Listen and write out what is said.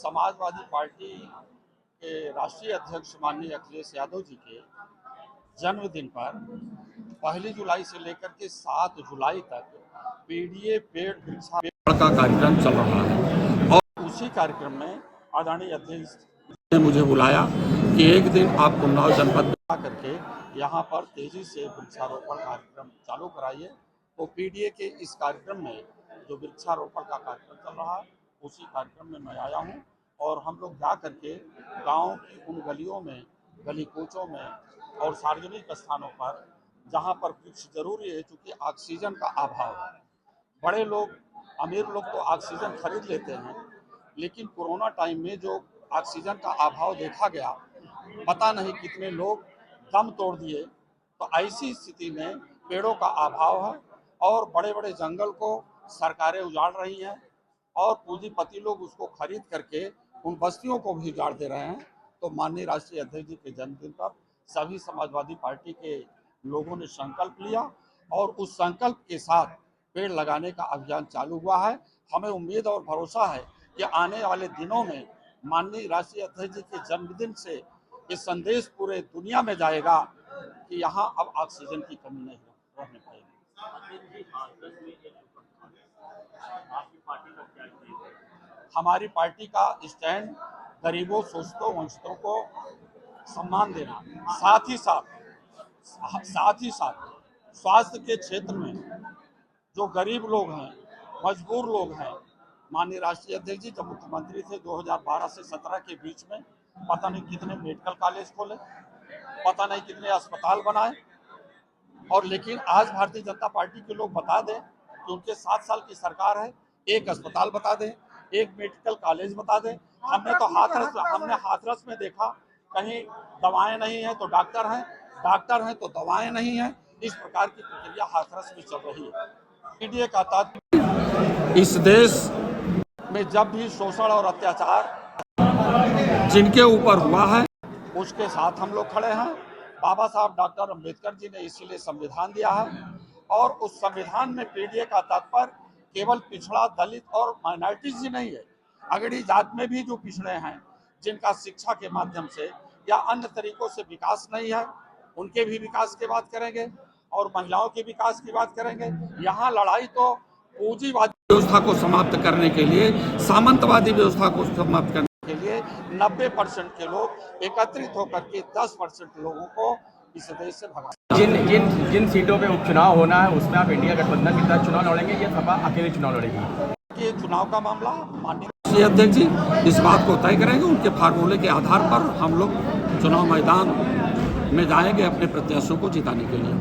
Samajwadi party के राष्ट्रीय अध्यक्ष माननीय अखिलेश यादव जी के जन्मदिन पर 1 जुलाई से लेकर के 7 जुलाई तक पीडीए पेड़ वृक्षारोपण का कार्यक्रम चल रहा है और उसी कार्यक्रम में आदरणीय अध्यक्ष ने मुझे बुलाया कि एक दिन आप उन्नाव जनपद में आकर यहाँ पर तेजी से वृक्षारोपण कार्यक्रम चालू कराइए। तो पीडीए के इस कार्यक्रम में जो वृक्षारोपण का कार्यक्रम चल रहा है उसी कार्यक्रम में मैं आया हूँ और हम लोग जा करके गांव की उन गलियों में, गली कूचों में और सार्वजनिक स्थानों पर जहां पर वृक्ष जरूरी है, क्योंकि ऑक्सीजन का अभाव है। बड़े लोग, अमीर लोग तो ऑक्सीजन खरीद लेते हैं, लेकिन कोरोना टाइम में जो ऑक्सीजन का अभाव देखा गया, पता नहीं कितने लोग दम तोड़ दिए। तो ऐसी स्थिति में पेड़ों का अभाव है और बड़े बड़े जंगल को सरकारें उजाड़ रही हैं और पूंजीपति लोग उसको खरीद करके उन बस्तियों को भी उजाड़ दे रहे हैं। तो माननीय राष्ट्रीय अध्यक्ष जी के जन्मदिन पर सभी समाजवादी पार्टी के लोगों ने संकल्प लिया और उस संकल्प के साथ पेड़ लगाने का अभियान चालू हुआ है। हमें उम्मीद और भरोसा है कि आने वाले दिनों में माननीय राष्ट्रीय अध्यक्ष जी के जन्मदिन से ये संदेश पूरे दुनिया में जाएगा कि यहाँ अब ऑक्सीजन की कमी नहीं रहने पाएगी। हमारी पार्टी का स्टैंड गरीबों, शोषितों, वंचितों को सम्मान देना, साथ ही साथ स्वास्थ्य के क्षेत्र में जो गरीब लोग हैं, मजबूर लोग हैं, माननीय राष्ट्रीय अध्यक्ष जी जब मुख्यमंत्री थे 2012 से 17 के बीच में पता नहीं कितने मेडिकल कॉलेज खोले, पता नहीं कितने अस्पताल बनाए, और लेकिन आज भारतीय जनता पार्टी के लोग बता दें कि उनके 7 साल की सरकार है, एक अस्पताल बता दें, एक मेडिकल कॉलेज बता दें। हमने हाथरस में देखा, कहीं दवाएं नहीं है तो डॉक्टर हैं, डॉक्टर हैं तो दवाएं नहीं हैं। इस प्रकार की प्रक्रिया हाथरस में चल रही है। पीडीए का तात्पर्य, इस देश में जब भी शोषण और अत्याचार जिनके ऊपर हुआ है उसके साथ हम लोग खड़े हैं। बाबा साहब डॉक्टर अम्बेडकर जी ने इसीलिए संविधान दिया है और उस संविधान में पीडीए का तात्पर्य केवल पिछड़ा, दलित और माइनॉरिटीज ही नहीं है, अगड़ी जात में भी जो पिछड़े हैं, जिनका शिक्षा के माध्यम से या अन्य तरीकों से विकास नहीं है, उनके भी विकास की बात करेंगे और महिलाओं के विकास की बात करेंगे। यहाँ लड़ाई तो पूंजीवादी व्यवस्था को समाप्त करने के लिए, सामंतवादी व्यवस्था को समाप्त करने के लिए 90% के लोग एकत्रित होकर के 10% लोगों को इस देश से भगा। जिन सीटों पे उपचुनाव होना है उसमें आप इंडिया गठबंधन के साथ चुनाव लड़ेंगे या सपा अकेले चुनाव लड़ेगी? ये चुनाव का मामला माननीय राष्ट्रीय अध्यक्ष जी इस बात को तय करेंगे। उनके फार्मूले के आधार पर हम लोग चुनाव मैदान में जाएंगे अपने प्रत्याशियों को जिताने के लिए।